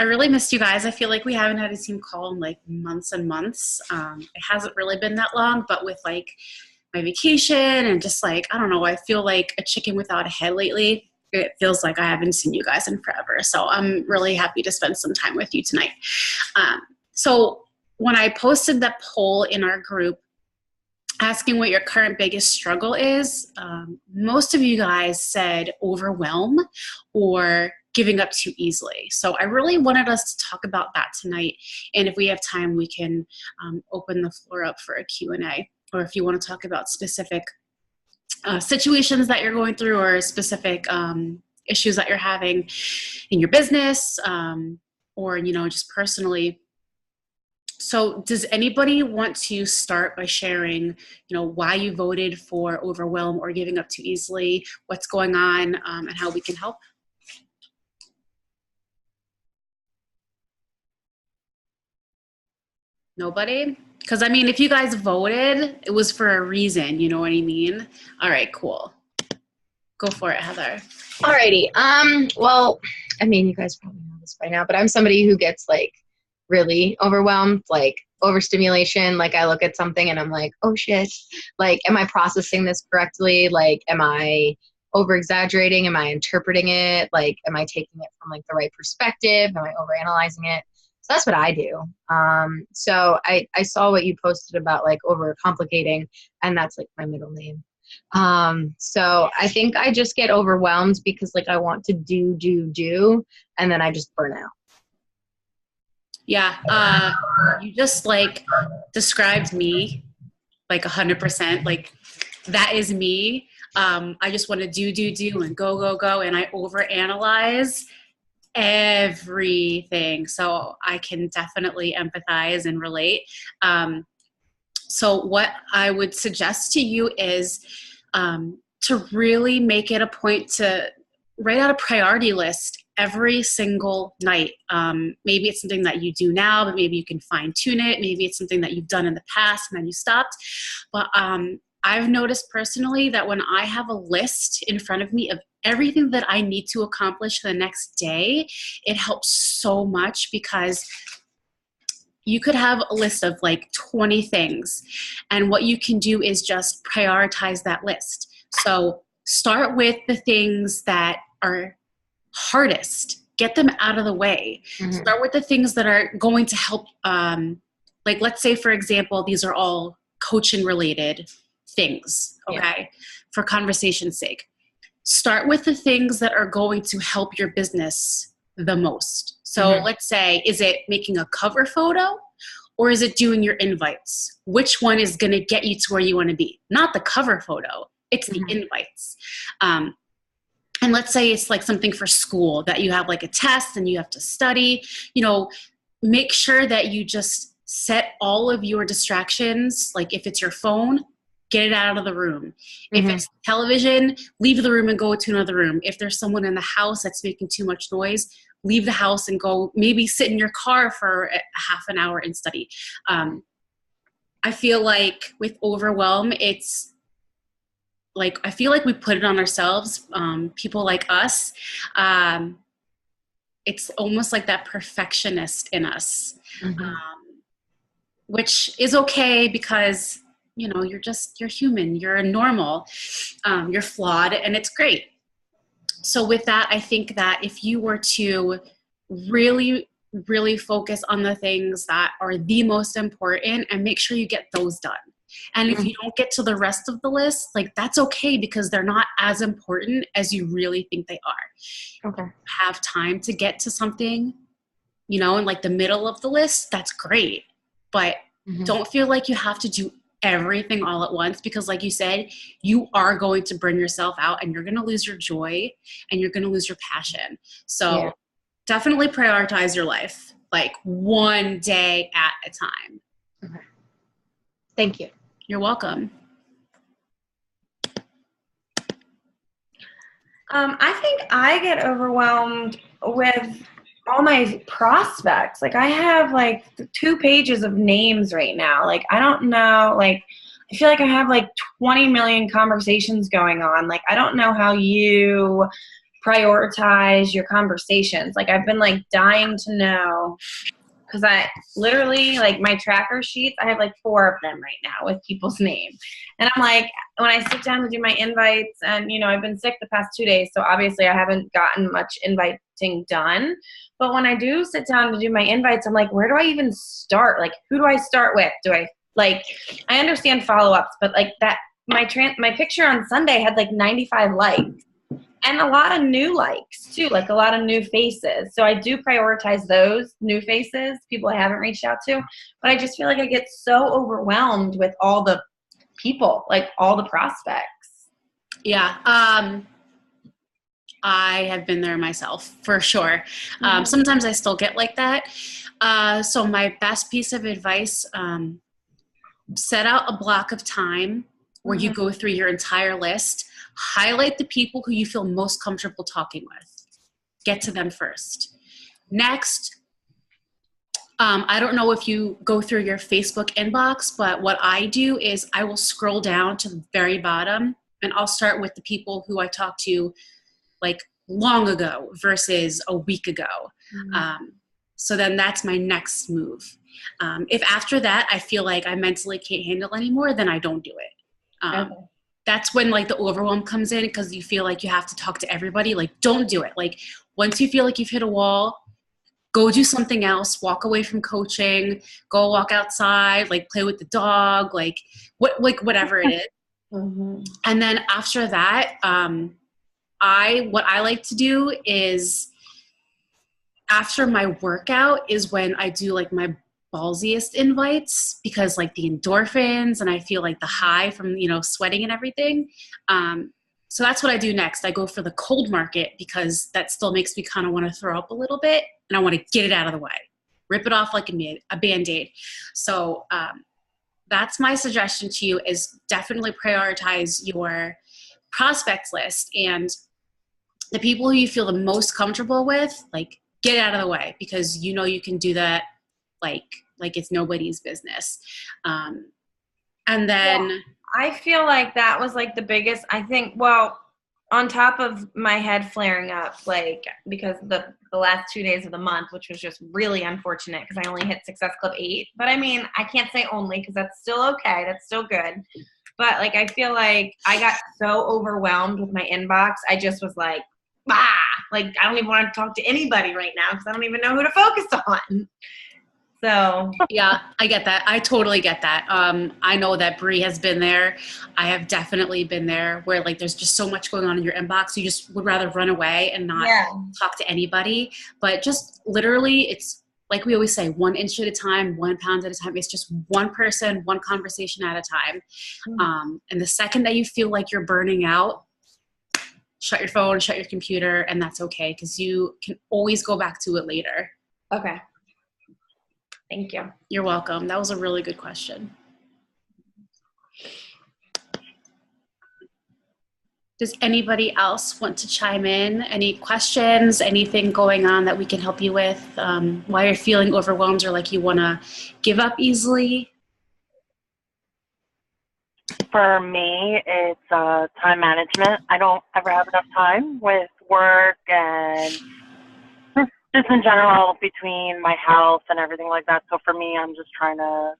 I really missed you guys. I feel like we haven't had a team call in like months and months. It hasn't really been that long, but with like my vacation and just like, I don't know, I feel like a chicken without a head lately. It feels like I haven't seen you guys in forever. So I'm really happy to spend some time with you tonight. So when I posted that poll in our group, asking what your current biggest struggle is, most of you guys said overwhelm or giving up too easily. So I really wanted us to talk about that tonight. And if we have time, we can open the floor up for a Q&A. Or if you want to talk about specific situations that you're going through or specific issues that you're having in your business or, you know, just personally. So does anybody want to start by sharing, you know, why you voted for overwhelm or giving up too easily, what's going on, and how we can help? Nobody? Because, I mean, if you guys voted, it was for a reason, you know what I mean? All right, cool. Go for it, Heather. Alrighty. Well, I mean, you guys probably know this by now, but I'm somebody who gets like really overwhelmed, like overstimulation. Like I look at something and I'm like, oh shit, like, am I processing this correctly? Like, am I over exaggerating? Am I interpreting it? Like, am I taking it from like the right perspective? Am I over analyzing it? So that's what I do. So I saw what you posted about like over complicating, and that's like my middle name. So I think I just get overwhelmed because like I want to do, and then I just burn out. Yeah, you just like described me like 100%. Like that is me. I just want to do and go, and I overanalyze everything. So I can definitely empathize and relate. So what I would suggest to you is to really make it a point to write out a priority list every single night. Maybe it's something that you do now, but maybe you can fine tune it. Maybe it's something that you've done in the past and then you stopped. But I've noticed personally that when I have a list in front of me of everything that I need to accomplish the next day, it helps so much because you could have a list of like 20 things, and what you can do is just prioritize that list. So start with the things that are hardest, get them out of the way. Mm-hmm. Start with the things that are going to help. Like, let's say, for example, these are all coaching related things, okay, for conversation's sake. Start with the things that are going to help your business the most. So let's say, is it making a cover photo or is it doing your invites? Which one is going to get you to where you want to be? Not the cover photo, it's the invites. And let's say it's like something for school that you have like a test and you have to study, you know, make sure that you just set all of your distractions. Like if it's your phone, get it out of the room. If it's television, leave the room and go to another room. If there's someone in the house that's making too much noise, leave the house and go maybe sit in your car for a half an hour and study. I feel like with overwhelm, it's like, I feel like we put it on ourselves, people like us. It's almost like that perfectionist in us, which is okay because, you know, you're human, you're normal, you're flawed, and it's great. So with that, I think that if you were to really, really focus on the things that are the most important and make sure you get those done. And if you don't get to the rest of the list, like that's okay because they're not as important as you really think they are. Okay. Have time to get to something, you know, in like the middle of the list, that's great. But don't feel like you have to do everything all at once because like you said, you are going to burn yourself out and you're going to lose your joy and you're going to lose your passion. So definitely prioritize your life, like one day at a time. Okay. Thank you. You're welcome. I think I get overwhelmed with all my prospects. Like I have like 2 pages of names right now. Like I don't know, like I feel like I have like 20 million conversations going on. Like I don't know how you prioritize your conversations. Like I've been like dying to know, because I literally, like, my tracker sheets, I have like 4 of them right now with people's names. And I'm like, when I sit down to do my invites, and, you know, I've been sick the past 2 days, so obviously I haven't gotten much inviting done. But when I do sit down to do my invites, I'm like, where do I even start? Like, who do I start with? I understand follow-ups, but like that, my picture on Sunday had like 95 likes. And a lot of new likes too, like a lot of new faces. So I do prioritize those new faces, people I haven't reached out to. But I just feel like I get so overwhelmed with all the people, like all the prospects. Yeah. I have been there myself, for sure. Sometimes I still get like that. So my best piece of advice, set out a block of time where you go through your entire list. Highlight the people who you feel most comfortable talking with. Get to them first. Next, I don't know if you go through your Facebook inbox, but what I do is I will scroll down to the very bottom, and I'll start with the people who I talked to like long ago versus a week ago. So then that's my next move. If after that I feel like I mentally can't handle anymore, then I don't do it. That's when like the overwhelm comes in, because you feel like you have to talk to everybody. Like, don't do it. Like, once you feel like you've hit a wall, go do something else. Walk away from coaching. Go walk outside. Like, play with the dog. Like whatever it is. And then after that, what I like to do is, after my workout is when I do like my ballsiest invites, because like the endorphins and I feel like the high from, you know, sweating and everything. So that's what I do next. I go for the cold market, because that still makes me kind of want to throw up a little bit, and I want to get it out of the way, rip it off like a Band-Aid. So that's my suggestion to you, is definitely prioritize your prospect list, and the people who you feel the most comfortable with, like, get it out of the way, because you know you can do that like it's nobody's business. And then I feel like that was like the biggest, I think, well, on top of my head flaring up, like, because the last 2 days of the month, which was just really unfortunate because I only hit Success Club 8. But I mean, I can't say only, because that's still okay. That's still good. But like, I feel like I got so overwhelmed with my inbox. I just was like, like, I don't even want to talk to anybody right now, because I don't even know who to focus on. So yeah, I get that. I totally get that. I know that Bree has been there. I have definitely been there, where like there's just so much going on in your inbox. You just would rather run away and not talk to anybody. But just literally, it's like we always say, 1 inch at a time, 1 pound at a time. It's just one person, one conversation at a time. And the second that you feel like you're burning out, shut your phone, shut your computer, and that's okay, because you can always go back to it later. Okay. Thank you. You're welcome. That was a really good question. Does anybody else want to chime in? Any questions, anything going on that we can help you with? Why you're feeling overwhelmed, or like you want to give up easily? For me, it's time management. I don't ever have enough time with work and just in general between my health and everything like that. So for me, I'm just trying to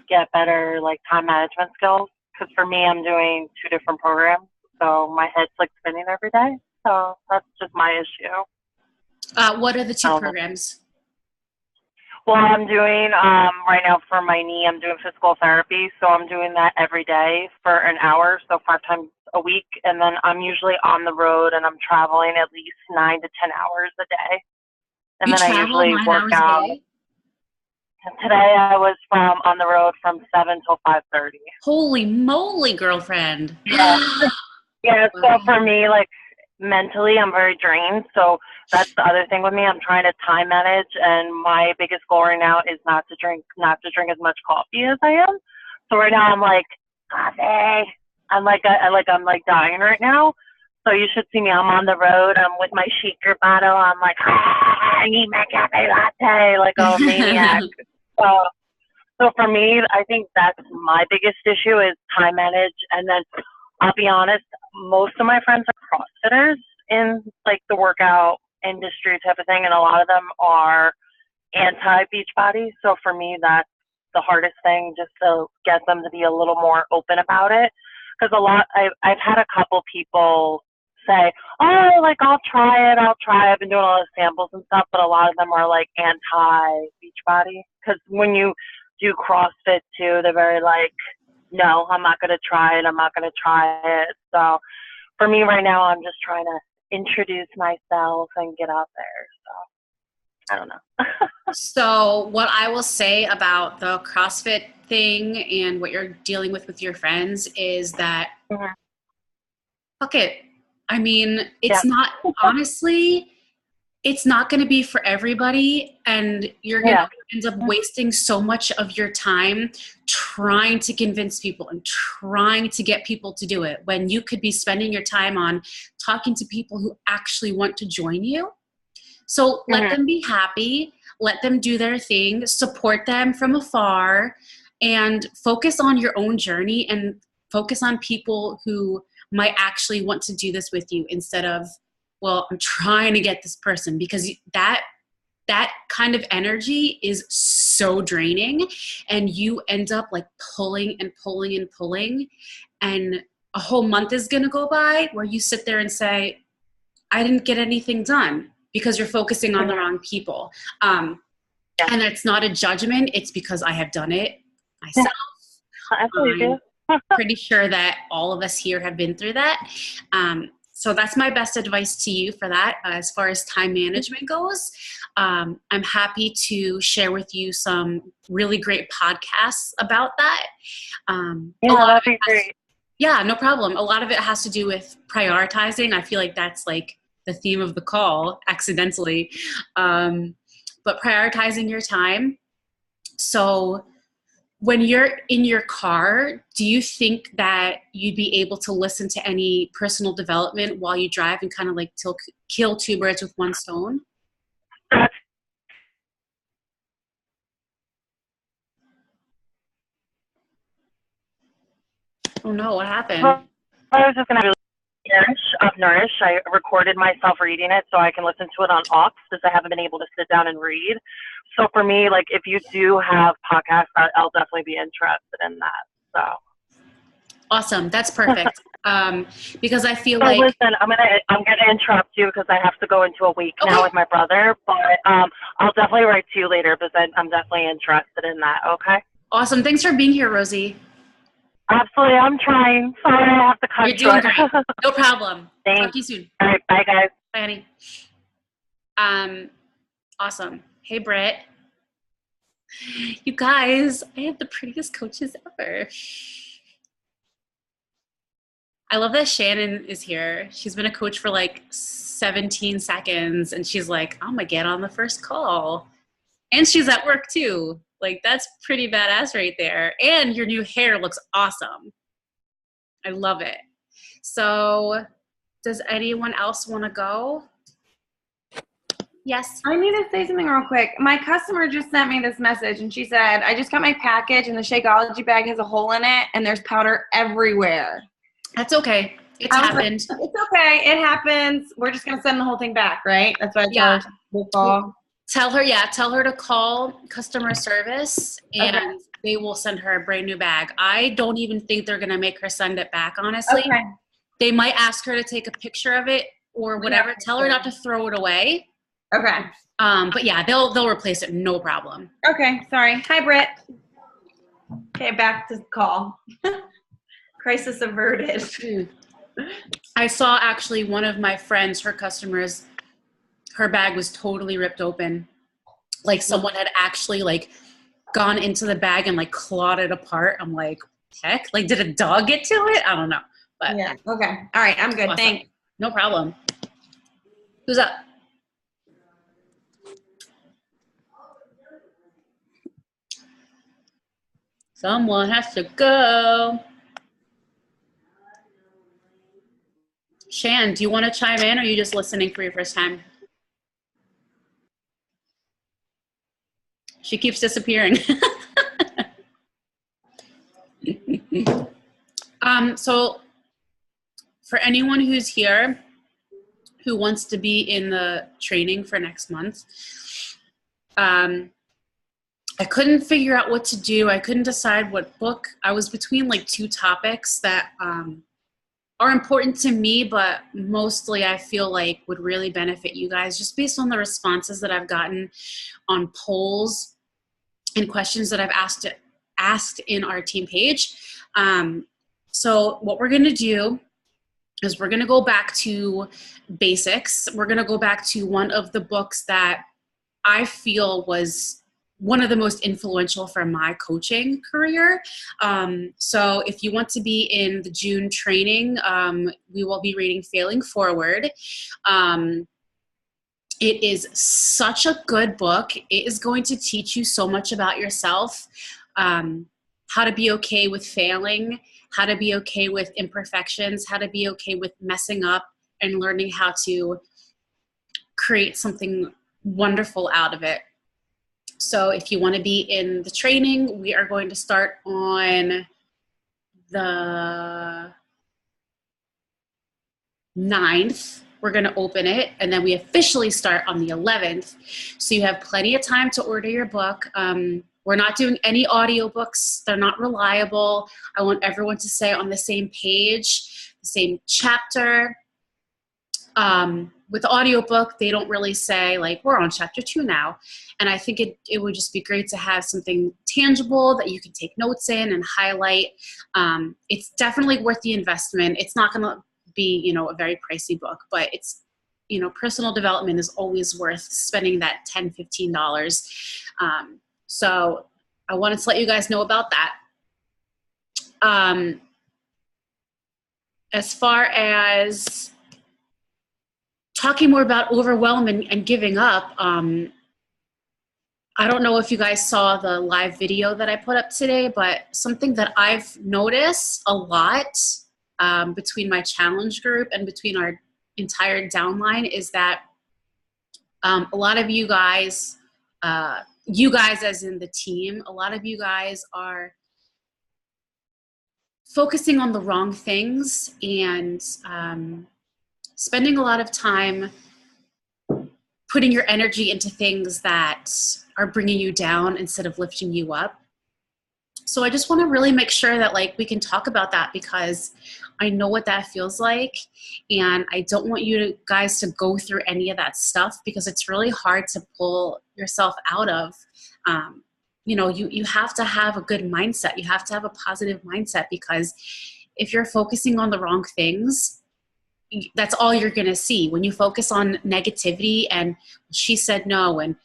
get better like time management skills, because for me, I'm doing 2 different programs. So my head's like spinning every day. So that's just my issue. What are the 2 programs? Well, I'm doing, right now for my knee, I'm doing physical therapy. So I'm doing that every day for an hour, so 5 times a week. And then I'm usually on the road, and I'm traveling at least 9 to 10 hours a day. And then I usually work out. And today I was on the road from 7 till 5:30. Holy moly, girlfriend. Yeah. Yeah, so for me, like, mentally, I'm very drained. So that's the other thing with me. I'm trying to time manage, and my biggest goal right now is not to drink as much coffee as I am. So right now I'm like, coffee. I'm like dying right now. So you should see me. I'm on the road. I'm with my shaker bottle. I'm like, I need my cafe latte, like a maniac. So for me, I think that's my biggest issue, is time manage. And then I'll be honest, most of my friends are CrossFitters, in like the workout industry type of thing, and a lot of them are anti Beachbody. So for me, that's the hardest thing, just to get them to be a little more open about it. Because I've had a couple people say, oh, like I'll try it. I've been doing all the samples and stuff, but a lot of them are like anti Beachbody. Because when you do CrossFit too, they're very like, no, I'm not going to try it. I'm not going to try it. So for me right now, I'm just trying to introduce myself and get out there. So I don't know. So what I will say about the CrossFit thing and what you're dealing with your friends is that, fuck it. I mean, it's not, honestly, it's not going to be for everybody, and you're going to end up wasting so much of your time trying to convince people and trying to get people to do it, when you could be spending your time on talking to people who actually want to join you. So let them be happy, let them do their thing, support them from afar, and focus on your own journey and focus on people who might actually want to do this with you, instead of, well, I'm trying to get this person, because that kind of energy is so draining, and you end up like pulling and pulling and pulling, and a whole month is going to go by where you sit there and say, I didn't get anything done, because you're focusing on the wrong people. And it's not a judgment. It's because I have done it myself. I'm pretty sure that all of us here have been through that. So that's my best advice to you for that. As far as time management goes, I'm happy to share with you some really great podcasts about that. That'd be great. Yeah, no problem. A lot of it has to do with prioritizing. I feel like that's like the theme of the call, accidentally. But prioritizing your time. So when you're in your car, do you think that you'd be able to listen to any personal development while you drive and kind of like kill two birds with one stone? Oh no, what happened? I was just going to Nourish. I recorded myself reading it so I can listen to it on aux, because I haven't been able to sit down and read. So for me, like if you do have podcasts, I'll definitely be interested in that. So awesome, that's perfect. Because I feel like listen, I'm gonna interrupt you because I have to go into a week now with my brother. But I'll definitely write to you later, because I'm definitely interested in that. Okay. Awesome. Thanks for being here, Rosie. Absolutely, I'm trying. Sorry, I have to cut you. You're doing great. No problem. Thanks. Talk to you soon. All right, bye guys. Bye, honey. Awesome. Hey, Britt. You guys, I have the prettiest coaches ever. I love that Shannon is here. She's been a coach for like 17 seconds, and she's like, I'm gonna get on the first call. And she's at work too. Like, that's pretty badass right there. And your new hair looks awesome. I love it. So does anyone else want to go? Yes. I need to say something real quick. My customer just sent me this message, and she said, I just got my package, and the Shakeology bag has a hole in it, and there's powder everywhere. That's okay. It's happened. Like, it's okay. It happens. We're just going to send the whole thing back, right? That's what I told her to call. Tell her to call customer service, and they will send her a brand new bag. I don't even think they're going to make her send it back, honestly. Okay. They might ask her to take a picture of it or whatever. Tell her not to throw it away. Okay. But yeah, they'll replace it, no problem. Okay, sorry. Hi, Britt. Okay, back to call. Crisis averted. I saw actually one of my friends, her customers, her bag was totally ripped open. Like someone had actually like gone into the bag and like clawed it apart. I'm like, heck, like did a dog get to it? I don't know. But yeah. Okay. All right. I'm good. Awesome. Thanks. No problem. Who's up? Someone has to go. Shan, do you want to chime in, or are you just listening for your first time? She keeps disappearing. So for anyone who's here, who wants to be in the training for next month. I couldn't figure out what to do. I couldn't decide what book. I was between like two topics that are important to me, but mostly I feel like would really benefit you guys just based on the responses that I've gotten on polls and questions that I've asked in our team page. So what we're going to do is we're going to go back to basics. We're going to go back to one of the books that I feel was one of the most influential for my coaching career. So if you want to be in the June training, we will be reading Failing Forward. It is such a good book. It is going to teach you so much about yourself, how to be okay with failing, how to be okay with imperfections, how to be okay with messing up, and learning how to create something wonderful out of it. So if you want to be in the training, we are going to start on the 9th. We're going to open it, and then we officially start on the 11th. So you have plenty of time to order your book. We're not doing any audiobooks. They're not reliable. I want everyone to stay on the same page, the same chapter. With the audiobook, they don't really say, like, we're on chapter 2 now. And I think it would just be great to have something tangible that you can take notes in and highlight. It's definitely worth the investment. It's not going to be, a very pricey book, but it's, personal development is always worth spending that $10, $15. So I wanted to let you guys know about that. As far as talking more about overwhelm and giving up, I don't know if you guys saw the live video that I put up today, but something that I've noticed a lot between my challenge group and between our entire downline is that a lot of you guys as in the team, a lot of you guys are focusing on the wrong things and spending a lot of time putting your energy into things that are bringing you down instead of lifting you up. So I just want to really make sure that we can talk about that, because I know what that feels like, and I don't want you guys to go through any of that stuff, because it's really hard to pull yourself out of. You have to have a good mindset. You have to have a positive mindset, because if you're focusing on the wrong things, that's all you're going to see. When you focus on negativity and she said no and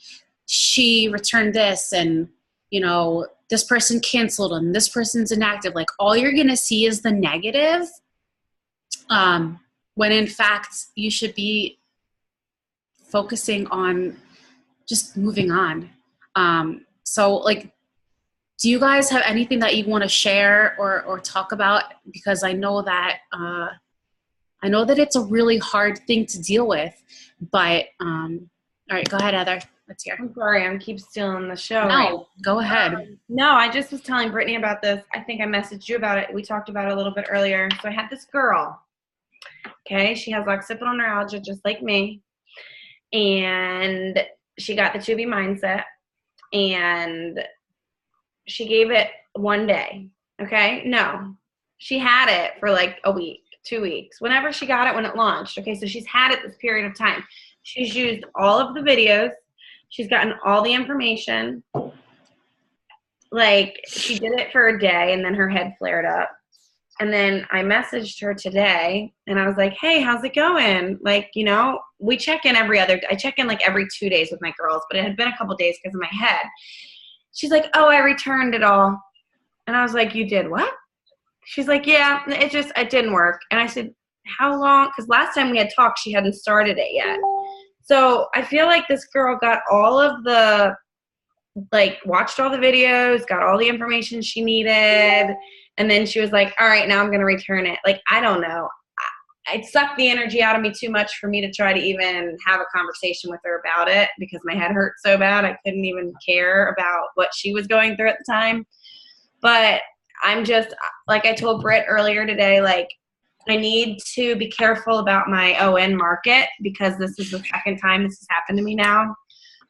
she returned this and, this person canceled and this person's inactive, all you're going to see is the negative, when in fact you should be focusing on just moving on. So do you guys have anything that you want to share or talk about? Because I know that it's a really hard thing to deal with, but all right, go ahead, Heather. Let's hear. I'm sorry, I keep stealing the show. No, right? Go ahead. No, I just was telling Brittany about this. I think I messaged you about it. We talked about it a little bit earlier. So I had this girl. Okay, she has occipital neuralgia just like me, and she got the 2B mindset, and she gave it one day. Okay, no, she had it for a week, 2 weeks, whenever she got it when it launched. Okay, so she's had it this period of time. She's used all of the videos. She's gotten all the information. She did it for a day, and then her head flared up. And then I messaged her today, and I was like, hey, how's it going? We check in I check in every 2 days with my girls, but it had been a couple days because of my head. She's like, oh, I returned it all. And I was like, you did what? She's like, yeah, it didn't work. And I said, how long? Because last time we had talked, she hadn't started it yet. So I feel like this girl got all of the, watched all the videos, got all the information she needed. And then she was like, all right, now I'm going to return it. I don't know. It sucked the energy out of me too much for me to try to even have a conversation with her about it, because my head hurt so bad. I couldn't even care about what she was going through at the time. But I'm just, I told Britt earlier today, I need to be careful about my ON market because this is the second time this has happened to me now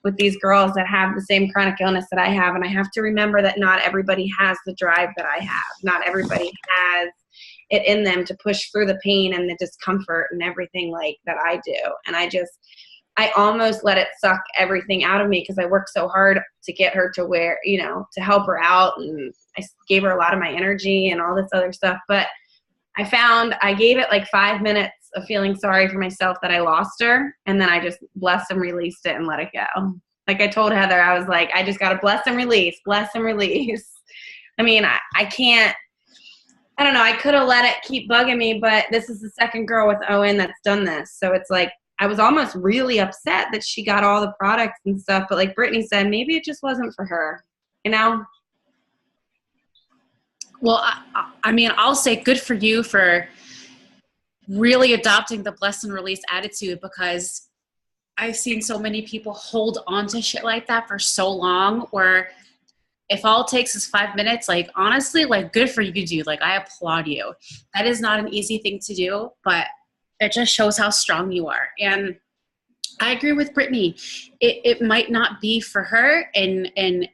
with these girls that have the same chronic illness that I have. And I have to remember that not everybody has the drive that I have. Not everybody has it in them to push through the pain and the discomfort and everything like that I do. And I almost let it suck everything out of me because I worked so hard to get her to where, you know, to help her out. And I gave her a lot of my energy and all this other stuff. But I found I gave it like 5 minutes of feeling sorry for myself that I lost her. And then I just blessed and released it and let it go. Like I told Heather, I was like, I just got to bless and release, bless and release. I mean, I can't, I don't know. I could have let it keep bugging me, but this is the second girl with ON that's done this. So it's like, I was almost really upset that she got all the products and stuff. But like Brittany said, maybe it just wasn't for her, you know? Well, I mean, I'll say good for you for really adopting the bless and release attitude, because I've seen so many people hold on to shit like that for so long, where if all it takes is 5 minutes, like honestly, like good for you, dude. Like I applaud you. That is not an easy thing to do, but it just shows how strong you are. And I agree with Brittany. It might not be for her, and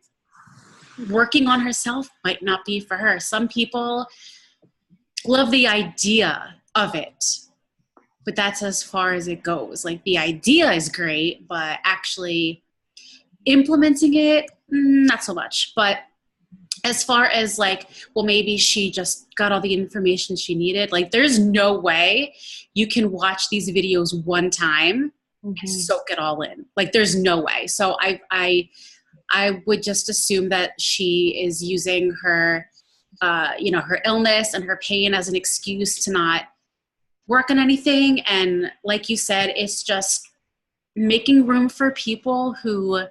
working on herself might not be for her. Some people love the idea of it, but that's as far as it goes. Like the idea is great, but actually implementing it, not so much. But as far as like, well, maybe she just got all the information she needed. Like there's no way you can watch these videos one time and soak it all in. Like there's no way. So I would just assume that she is using her, you know, her illness and her pain as an excuse to not work on anything. And like you said, it's just making room for people who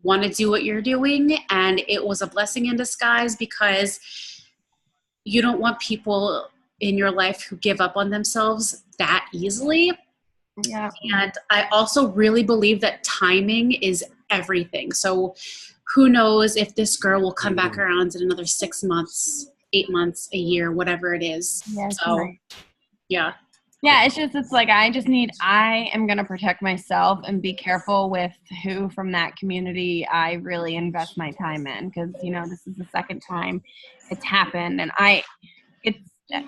want to do what you're doing. And it was a blessing in disguise, because you don't want people in your life who give up on themselves that easily. Yeah. And I also really believe that timing is everything. So who knows if this girl will come back around in another 6 months, 8 months, a year, whatever it is. Yeah, so right. Yeah. Yeah, it's like I am going to protect myself and be careful with who from that community I really invest my time in, because, you know, this is the second time it's happened. And it's,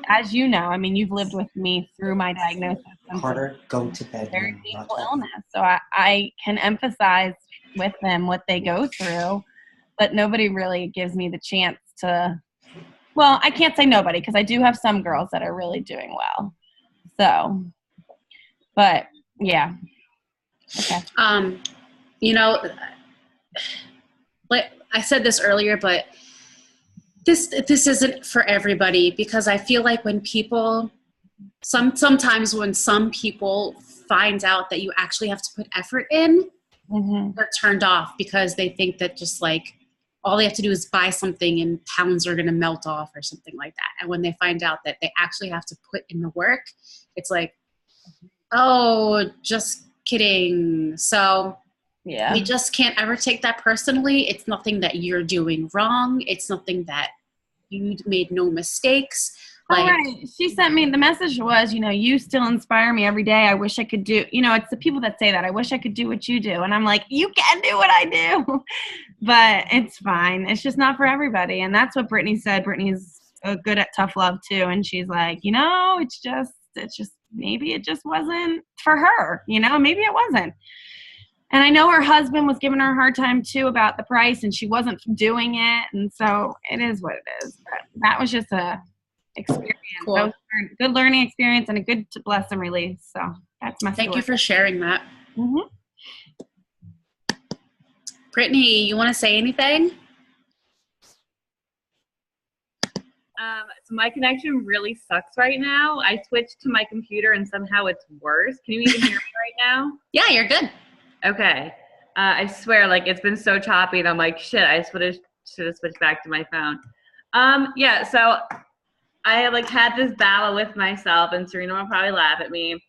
as you know, I mean, you've lived with me through my diagnosis. Carter, go to bed. Very painful illness. So I can empathize with them what they go through, but nobody really gives me the chance to, well, I can't say nobody, because I do have some girls that are really doing well. So, but yeah. Okay. You know, like I said this earlier, but this isn't for everybody, because I feel like when people, sometimes when some people find out that you actually have to put effort in, they're turned off, because they think that just like all they have to do is buy something and pounds are going to melt off or something like that. And when they find out that they actually have to put in the work, it's like, oh, just kidding. So yeah, we just can't ever take that personally. It's nothing that you're doing wrong. It's nothing that you made no mistakes. Like, all right. She sent me, the message was, you know, you still inspire me every day. I wish I could do, you know, it's the people that say that. I wish I could do what you do. And I'm like, you can do what I do. But it's fine. It's just not for everybody. And that's what Brittany said. Brittany's good at tough love too. And she's like, you know, it's just, maybe it just wasn't for her. You know, maybe it wasn't. And I know her husband was giving her a hard time too about the price, and she wasn't doing it. And so it is what it is. But that was just a experience. Cool. That was a good learning experience and a good bless and release. So that's my thank story. you for sharing that. Brittany, you want to say anything? So my connection really sucks right now. I switched to my computer and somehow it's worse. Can you even hear me right now? Yeah, you're good. Okay. I swear, like, it's been so choppy and I'm like, shit, I should have switched back to my phone. Yeah, so I like had this battle with myself, and Serena will probably laugh at me.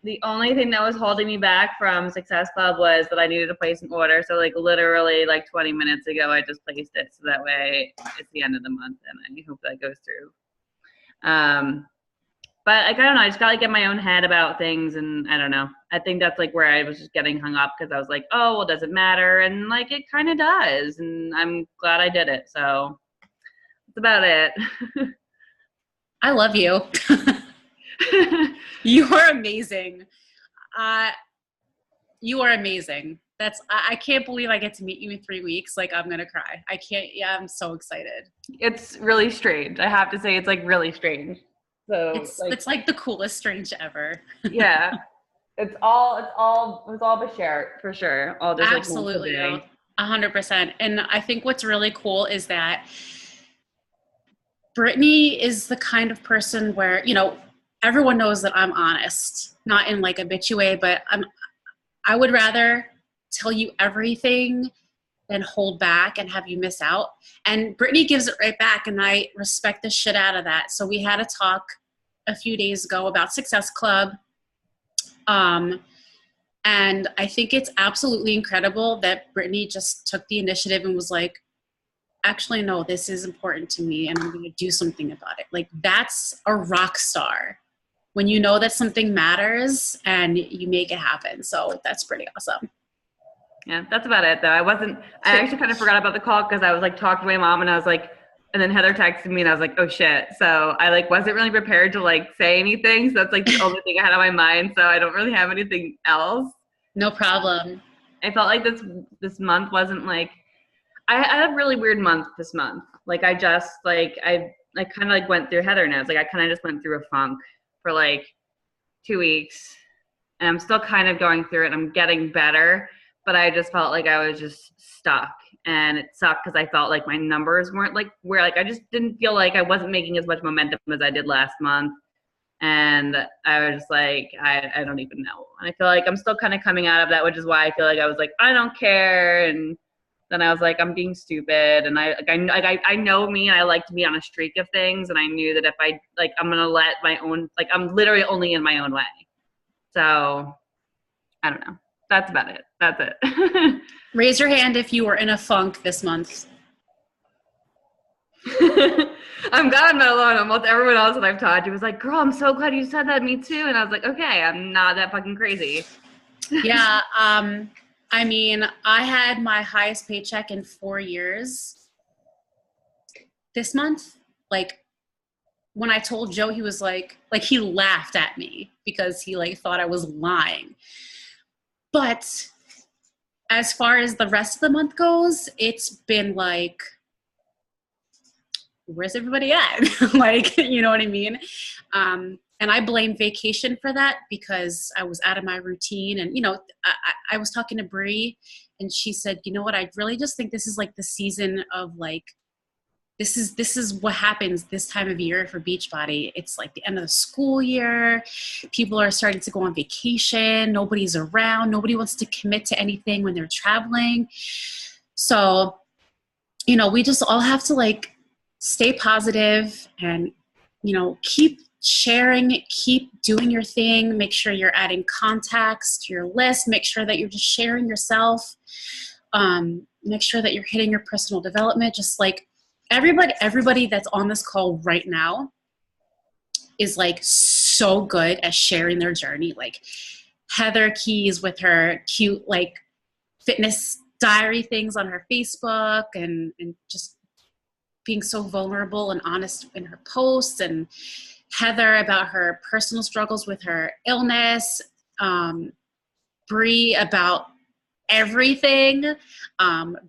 The only thing that was holding me back from Success Club was that I needed to place an order. So like literally like 20 minutes ago, I just placed it. So that way it's the end of the month and I hope that goes through. But like, I don't know, I just got like in my own head about things, and I don't know. I think that's like where I was just getting hung up because I was like, oh, well, does it matter? And like, it kind of does, and I'm glad I did it. So that's about it. I love you. You are amazing. You are amazing. I can't believe I get to meet you in 3 weeks. Like, I'm gonna cry. I can't. Yeah, I'm so excited. It's really strange. I have to say, it's like really strange. So It's like the coolest strange ever. Yeah, it's all Bashar for sure. All just Absolutely, 100%. And I think what's really cool is that Brittany is the kind of person where, you know, everyone knows that I'm honest, not in like a bitchy way, but I would rather tell you everything than hold back and have you miss out. And Brittany gives it right back, and I respect the shit out of that. So we had a talk a few days ago about Success Club. And I think it's absolutely incredible that Brittany just took the initiative and was like, actually, no, this is important to me and I'm going to do something about it. Like, that's a rock star when you know that something matters and you make it happen. So that's pretty awesome. Yeah, that's about it though. I actually kind of forgot about the call because I was like talking to my mom and I was like, and then Heather texted me and I was like, oh shit. So I like wasn't really prepared to like say anything. So that's like the only thing I had on my mind. So I don't really have anything else. No problem. I felt like this month wasn't like, I had a really weird month this month. Like I just like, I kind of like went through Heather knows. Like I kind of just went through a funk for like 2 weeks and I'm still kind of going through it. I'm getting better, but I just felt like I was just stuck and it sucked because I felt like my numbers weren't like where like, I just didn't feel like I wasn't making as much momentum as I did last month. And I was just like, I don't even know. And I feel like I'm still kind of coming out of that, which is why I feel like I was like, I don't care. And then I was like, I'm being stupid. And I know me and I like to be on a streak of things. And I knew that if I like, I'm going to let my own, like I'm literally only in my own way. So I don't know. That's about it. That's it. Raise your hand if you were in a funk this month. I'm glad I'm not alone. Almost everyone else that I've talked to was like, girl, I'm so glad you said that. Me too. And I was like, okay, I'm not that fucking crazy. Yeah. I mean, I had my highest paycheck in 4 years this month. Like when I told Joe, he was like he laughed at me because he like thought I was lying. But as far as the rest of the month goes, it's been like, where's everybody at? Like, you know what I mean? And I blame vacation for that because I was out of my routine. And, you know, I was talking to Bree and she said, you know what, I really just think this is like the season of like, this is what happens this time of year for Beachbody. It's like the end of the school year. People are starting to go on vacation. Nobody's around. Nobody wants to commit to anything when they're traveling. So, you know, we just all have to like stay positive and, you know, keep sharing, keep doing your thing. Make sure you're adding contacts to your list. Make sure that you're just sharing yourself. Make sure that you're hitting your personal development. Just like everybody that's on this call right now is like so good at sharing their journey. Like Heather Keys with her cute like fitness diary things on her Facebook and just being so vulnerable and honest in her posts, and Heather about her personal struggles with her illness, Bree about everything.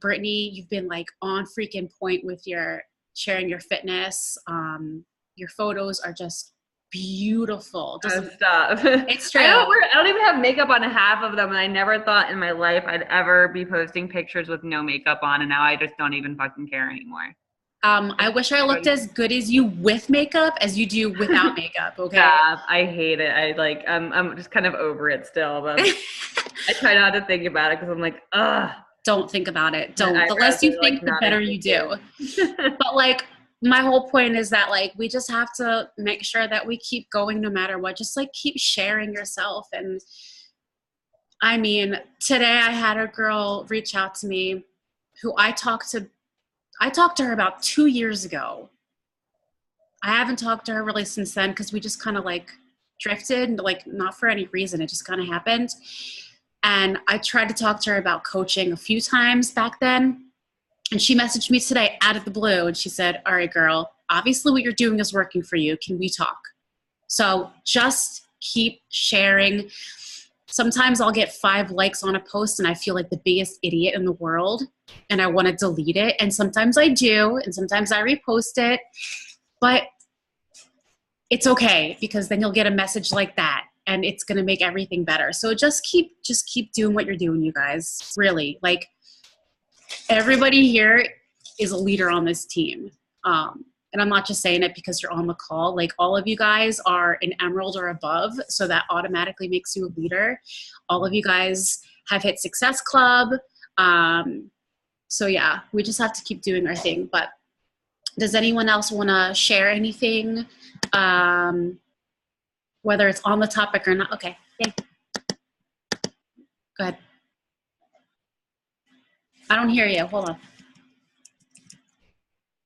Brittany, you've been like on freaking point with your sharing your fitness. Your photos are just beautiful. Stop. It's true. I don't even have makeup on half of them, and I never thought in my life I'd ever be posting pictures with no makeup on, and now I just don't even fucking care anymore. I wish I looked as good as you with makeup as you do without makeup. Okay. Yeah, I hate it. I'm just kind of over it still, but I try not to think about it because I'm like, ugh. Don't think about it. Don't. The less you think, the better you do. But like, my whole point is that like, we just have to make sure that we keep going no matter what. Just like keep sharing yourself. And I mean, today I had a girl reach out to me who I talked to her about 2 years ago. I haven't talked to her really since then because we just kind of like drifted, like not for any reason. It just kind of happened. And I tried to talk to her about coaching a few times back then. And she messaged me today out of the blue. And she said, all right, girl, obviously what you're doing is working for you. Can we talk? So just keep sharing. Sometimes I'll get 5 likes on a post and I feel like the biggest idiot in the world and I want to delete it. And sometimes I do. And sometimes I repost it. But it's okay because then you'll get a message like that and it's going to make everything better. So just keep doing what you're doing, you guys. Really, like everybody here is a leader on this team. And I'm not just saying it because you're on the call. Like all of you guys are an emerald or above. So that automatically makes you a leader. All of you guys have hit Success Club. So yeah, we just have to keep doing our thing. But does anyone else want to share anything? Whether it's on the topic or not. Okay, yay. Go ahead. I don't hear you. Hold on.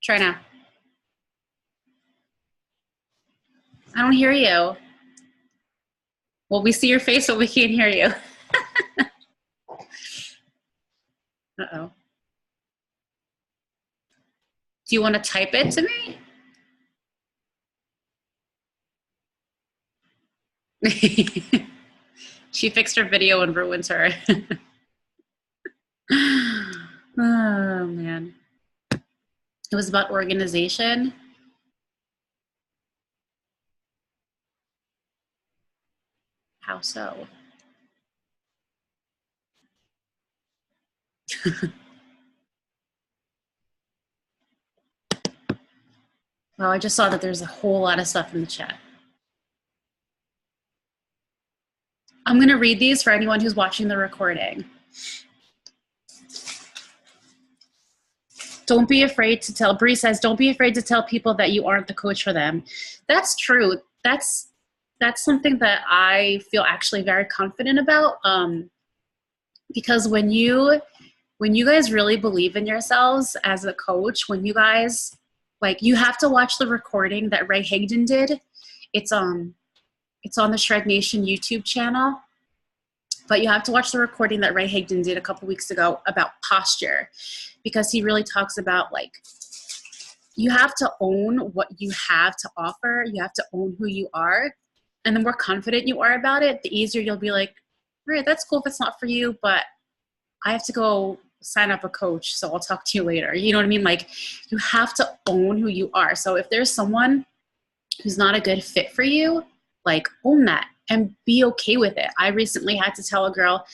Try now. I don't hear you. Well, we see your face, but we can't hear you. Uh-oh. Do you want to type it to me? She fixed her video and ruins her. Oh, man. It was about organization. How so? Well, I just saw that there's a whole lot of stuff in the chat. I'm going to read these for anyone who's watching the recording. Don't be afraid to tell, Bree says, don't be afraid to tell people that you aren't the coach for them. That's true. That's something that I feel actually very confident about. Because when you guys really believe in yourselves as a coach, when you guys, like, you have to watch the recording that Ray Higdon did. It's on the Shred Nation YouTube channel. But you have to watch the recording that Ray Higdon did a couple weeks ago about posture, because he really talks about, like, you have to own what you have to offer. You have to own who you are. And the more confident you are about it, the easier you'll be like, all right, that's cool if it's not for you, but I have to go sign up a coach, so I'll talk to you later. You know what I mean? Like, you have to own who you are. So if there's someone who's not a good fit for you, like, own that and be okay with it. I recently had to tell a girl,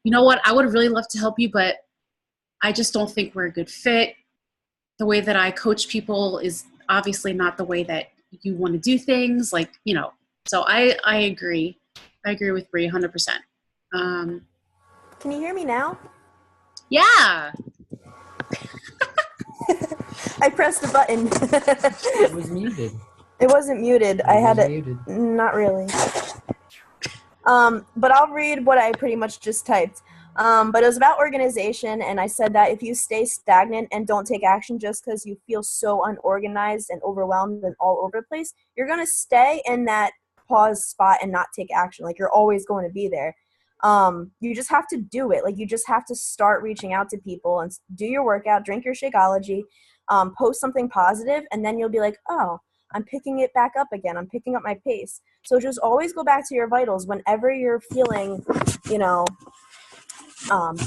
you know what, I would really love to help you, but I just don't think we're a good fit. The way that I coach people is obviously not the way that you want to do things. Like, you know, so I agree. I agree with Bree 100%. Can you hear me now? Yeah. I pressed a button. It was muted. It wasn't muted. I had it. Muted. Not really. But I'll read what I pretty much just typed. But it was about organization, and I said that if you stay stagnant and don't take action just because you feel so unorganized and overwhelmed and all over the place, you're going to stay in that pause spot and not take action. Like, you're always going to be there. You just have to do it. Like, you just have to start reaching out to people and do your workout, drink your Shakeology, post something positive, and then you'll be like, oh, I'm picking it back up again. I'm picking up my pace. So just always go back to your vitals whenever you're feeling, you know,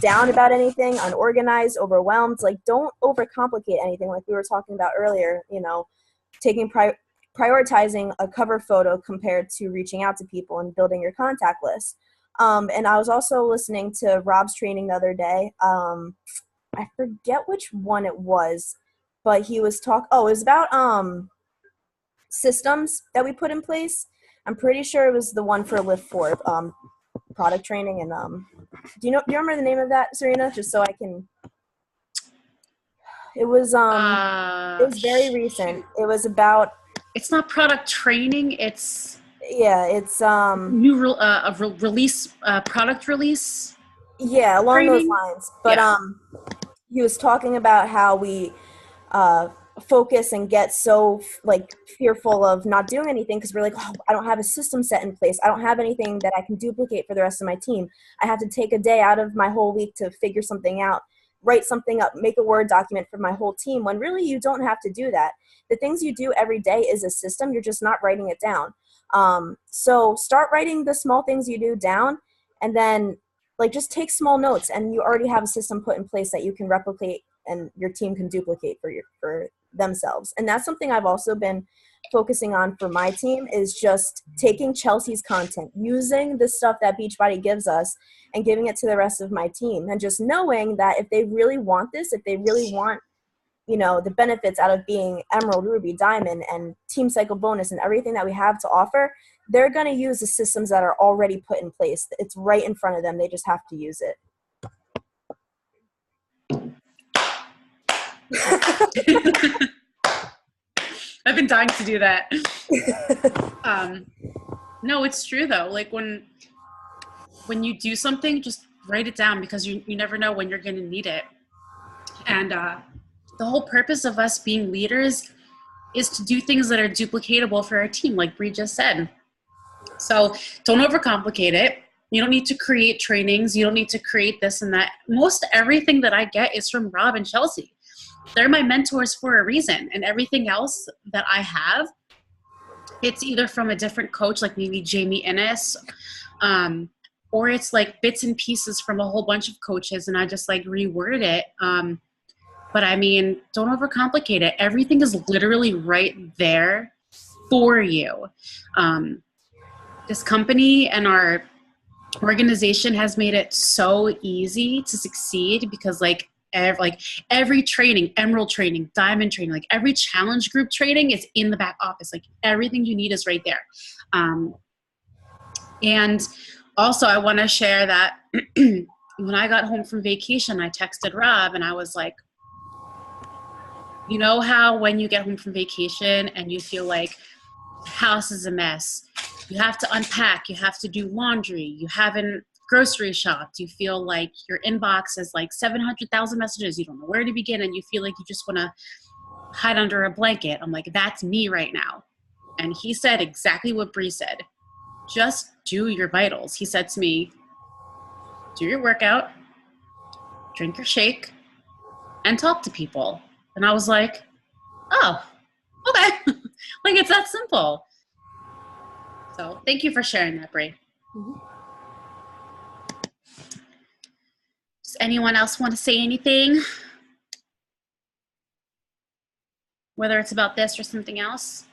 down about anything, unorganized, overwhelmed. Like, don't overcomplicate anything, like we were talking about earlier, you know, prioritizing a cover photo compared to reaching out to people and building your contact list. And I was also listening to Rob's training the other day. I forget which one it was, but he was it was about systems that we put in place. I'm pretty sure it was the one for Lift 4, product training. And do you remember the name of that, Serena? Just so I can. It was very recent. It was about. It's not product training. It's. Yeah, it's new release, product release. Yeah, along training. Those lines. But yeah. He was talking about how we focus and get so like fearful of not doing anything because we're like, oh, I don't have a system set in place. I don't have anything that I can duplicate for the rest of my team. I have to take a day out of my whole week to figure something out, write something up, make a Word document for my whole team, when really you don't have to do that. The things you do every day is a system. You're just not writing it down. So start writing the small things you do down, and then like just take small notes, and you already have a system put in place that you can replicate and your team can duplicate for themselves. And that's something I've also been focusing on for my team, is just taking Chelsea's content, using the stuff that Beachbody gives us and giving it to the rest of my team, and just knowing that if they really want this, if they really want, you know, the benefits out of being Emerald, Ruby, Diamond, and Team Cycle Bonus and everything that we have to offer, they're going to use the systems that are already put in place. It's right in front of them. They just have to use it. I've been dying to do that. No, it's true though. Like when you do something, just write it down, because you never know when you're going to need it. And the whole purpose of us being leaders is to do things that are duplicatable for our team, like Bree just said. So don't overcomplicate it. You don't need to create trainings. You don't need to create this and that. Most everything that I get is from Rob and Chelsea. They're my mentors for a reason. And everything else that I have, it's either from a different coach, like maybe Jamie Innes, or it's like bits and pieces from a whole bunch of coaches, and I just like reword it. But I mean, don't overcomplicate it. Everything is literally right there for you. This company and our organization has made it so easy to succeed, because like every training, Emerald training, Diamond training, like every challenge group training is in the back office. Like everything you need is right there. And also I want to share that when I got home from vacation, I texted Rob and I was like, you know how when you get home from vacation and you feel like the house is a mess, you have to unpack, you have to do laundry, you haven't grocery shopped, you feel like your inbox is like 700,000 messages, you don't know where to begin, and you feel like you just want to hide under a blanket. I'm like, that's me right now. And he said exactly what Bree said. Just do your vitals. He said to me, do your workout, drink your shake, and talk to people. And I was like, oh, okay. Like, it's that simple. So thank you for sharing that, Bree. Mm-hmm. Does anyone else want to say anything? Whether it's about this or something else?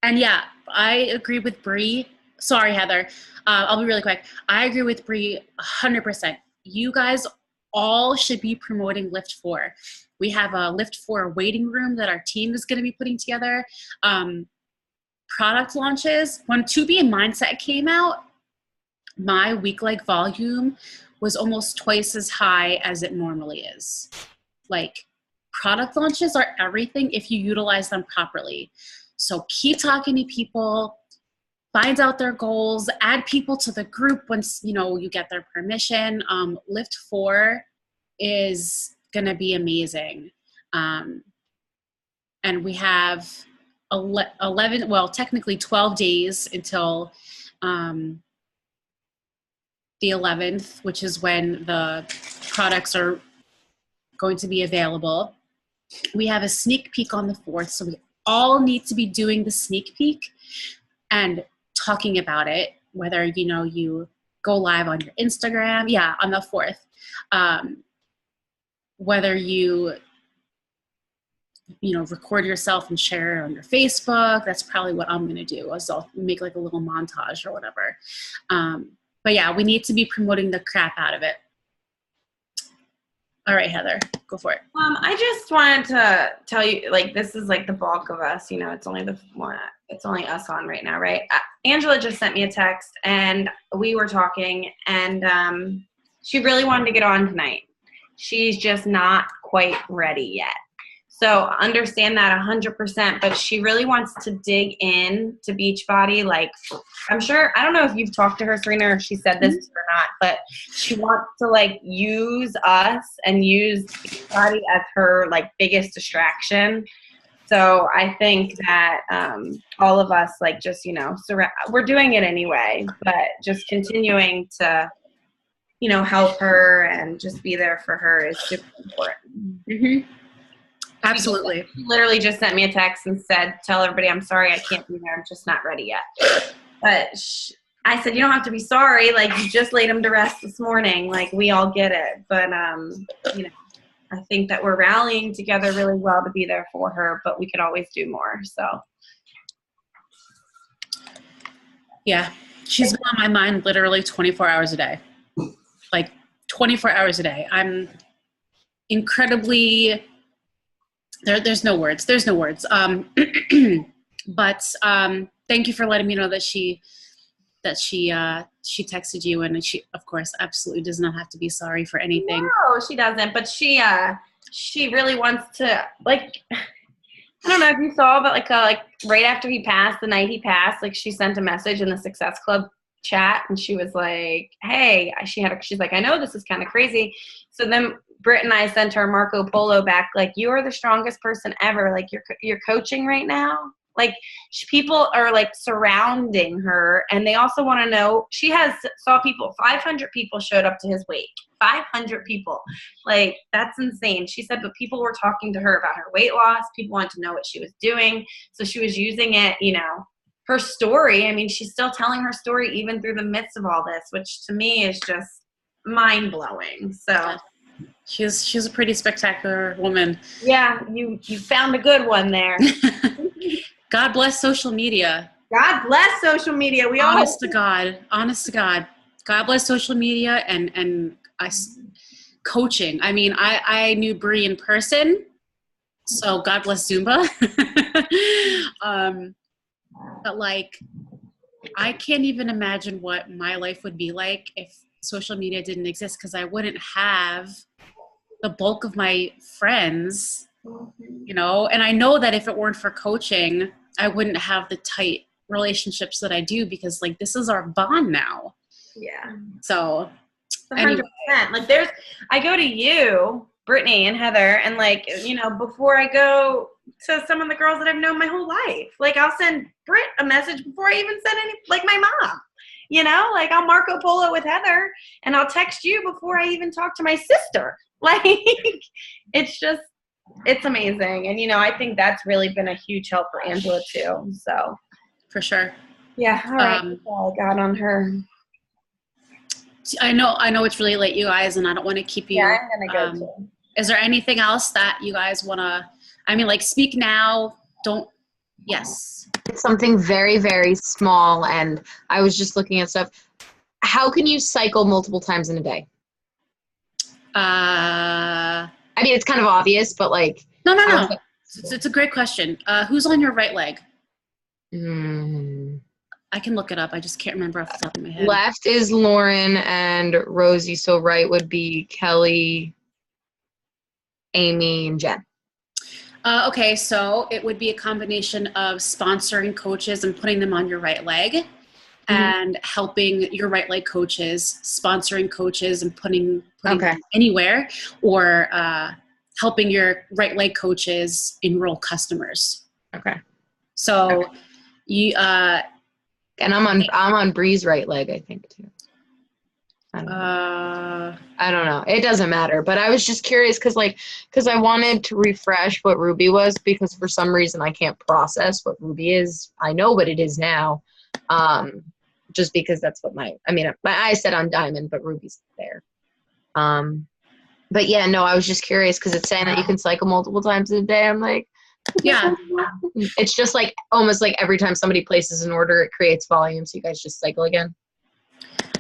And yeah, I agree with Bree. Sorry, Heather. I'll be really quick. I agree with Bree 100%. You guys all should be promoting Lift 4. We have a Lift 4 waiting room that our team is going to be putting together. Product launches. When To Be a Mindset came out, my week-like volume was almost twice as high as it normally is. Like, product launches are everything if you utilize them properly. So keep talking to people, find out their goals, add people to the group once you get their permission. Lift 4 is gonna be amazing. And we have 11, well, technically 12 days until the 11th, which is when the products are going to be available. We have a sneak peek on the 4th, so we all need to be doing the sneak peek and talking about it, whether you go live on your Instagram, on the 4th, whether you record yourself and share it on your Facebook. That's probably what I'm going to do, is I'll make like a little montage or whatever. But yeah, we need to be promoting the crap out of it. All right, Heather, go for it. I just wanted to tell you, like, this is like the bulk of us. It's only it's only us on right now, right? Angela just sent me a text, and we were talking, and she really wanted to get on tonight. She's just not quite ready yet. So understand that 100%, but she really wants to dig in to Beachbody. Like, I'm sure, I don't know if you've talked to her, Serena, or if she said this or not, but she wants to like use us and use Beachbody as her like biggest distraction. So I think that all of us, like, just, we're doing it anyway, but just continuing to, help her and just be there for her is super important. Mm-hmm. Absolutely. She literally just sent me a text and said, tell everybody I'm sorry I can't be there. I'm just not ready yet. But I said, you don't have to be sorry. Like, you just laid him to rest this morning. Like, we all get it. But, I think that we're rallying together really well to be there for her, but we could always do more. So. Yeah. She's been on my mind literally 24 hours a day. Like 24 hours a day. I'm incredibly, there's no words. There's no words. But thank you for letting me know that she texted you, and she, of course, absolutely does not have to be sorry for anything. No, she doesn't. But she really wants to, like, I don't know if you saw, but like right after he passed, the night he passed, like, she sent a message in the Success Club chat, and she was like, hey, she's like, I know this is kind of crazy. So then Britt and I sent her Marco Polo back, like, you are the strongest person ever. Like, you're coaching right now. Like, people are like surrounding her, and they also want to know. She saw people. 500 people showed up to his wake. 500 people. Like, that's insane. She said, but people were talking to her about her weight loss. People wanted to know what she was doing. So she was using it, her story. I mean, she's still telling her story even through the midst of all this, which to me is just mind blowing. So she's a pretty spectacular woman. Yeah, you found a good one there. God bless social media. God bless social media. Honest to God. God bless social media and coaching. I mean, I knew Brie in person, so God bless Zumba. But like, I can't even imagine what my life would be like if social media didn't exist, because I wouldn't have the bulk of my friends, and I know that if it weren't for coaching, I wouldn't have the tight relationships that I do, because like, this is our bond now. Yeah. So 100%. anyway. Like, I go to you, Brittany and Heather, and like, before I go to some of the girls that I've known my whole life, like, I'll send Britt a message before I even send any, like, my mom, like, I'll Marco Polo with Heather, and I'll text you before I even talk to my sister. Like, it's amazing. And, I think that's really been a huge help for Angela too. So for sure. Yeah. All right. I got on her. I know it's really late, you guys, and I don't want to keep you. Yeah, I'm going to go too. Is there anything else that you guys want to, speak now, yes. It's something very, very small, and I was just looking at stuff. How can you cycle multiple times in a day? It's kind of obvious, but like. No. It's a great question. Who's on your right leg? I can look it up. I just can't remember off the top of my head. Left is Lauren and Rosie, so right would be Kelly, Amy, and Jen. Okay, so it would be a combination of sponsoring coaches and putting them on your right leg, and helping your right leg coaches, sponsoring coaches and putting them anywhere, or helping your right leg coaches enroll customers. Okay. So you and I'm on Bree's right leg, I think, too. I don't know. It doesn't matter. But I was just curious because I wanted to refresh what Ruby was, because for some reason I can't process what Ruby is. I know what it is now, just because that's what I said on Diamond, but Ruby's there. But yeah, no, I was just curious because it's saying that you can cycle multiple times a day. I'm like, yeah. It's just like almost like every time somebody places an order, it creates volume. So you guys just cycle again.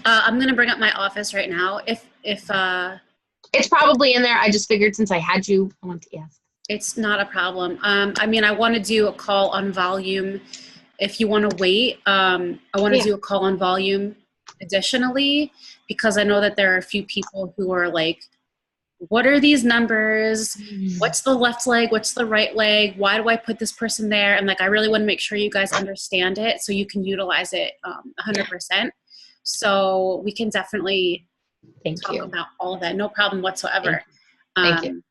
I'm going to bring up my office right now. If it's probably in there. I just figured since I had you, I wanted to ask. It's not a problem. I want to do a call on volume. If you want to wait, I want to do a call on volume additionally, because I know that there are a few people who are like what are these numbers? What's the left leg? What's the right leg? Why do I put this person there? And like, I really want to make sure you guys understand it so you can utilize it 100%. So we can definitely talk about all of that. No problem whatsoever. Thank you.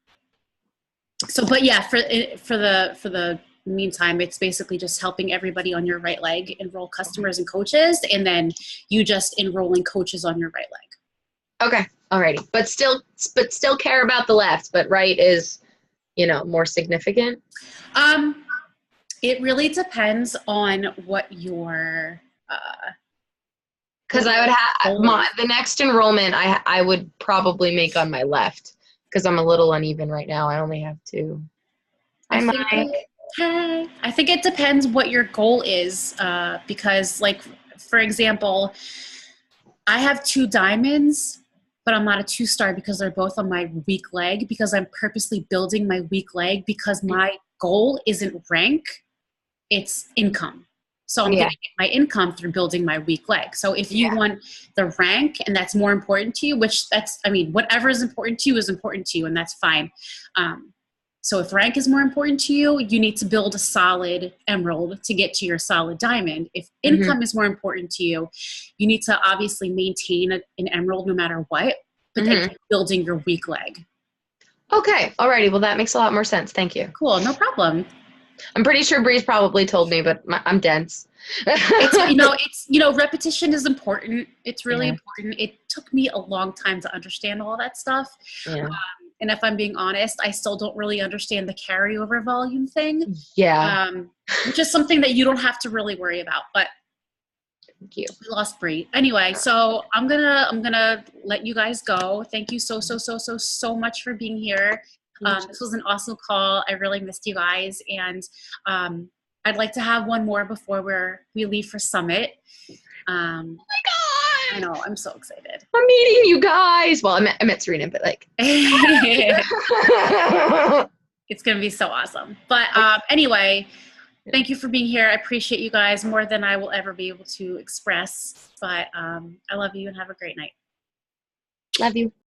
So, but yeah, for the meantime, it's basically just helping everybody on your right leg enroll customers and coaches, and then you just enrolling coaches on your right leg. Okay. Alrighty. But still care about the left, but right is, more significant. It really depends on what your because I would have the next enrollment I would probably make on my left because I'm a little uneven right now. I only have 2. I think it depends what your goal is, because like, for example, I have 2 diamonds, but I'm not a 2-star because they're both on my weak leg, because I'm purposely building my weak leg because my goal isn't rank, it's income. So I'm going to get my income through building my weak leg. So if you want the rank and that's more important to you, whatever is important to you is important to you, and that's fine. So if rank is more important to you, you need to build a solid emerald to get to your solid diamond. If income is more important to you, you need to obviously maintain an emerald no matter what, but then keep building your weak leg. Okay. Alrighty. Well, that makes a lot more sense. Thank you. Cool. No problem. I'm pretty sure Bree's probably told me, but I'm dense. Repetition is important. It's really important. It took me a long time to understand all that stuff. Yeah. And if I'm being honest, I still don't really understand the carryover volume thing. Yeah. Which is something that you don't have to really worry about. But thank you. We lost Bree. Anyway, so I'm gonna let you guys go. Thank you so much for being here. This was an awesome call. I really missed you guys, and I'd like to have one more before we leave for Summit. Oh my God! I know, I'm so excited. I'm meeting you guys. Well, I met Serena, but like. It's going to be so awesome. But anyway, thank you for being here. I appreciate you guys more than I will ever be able to express. But I love you and have a great night. Love you.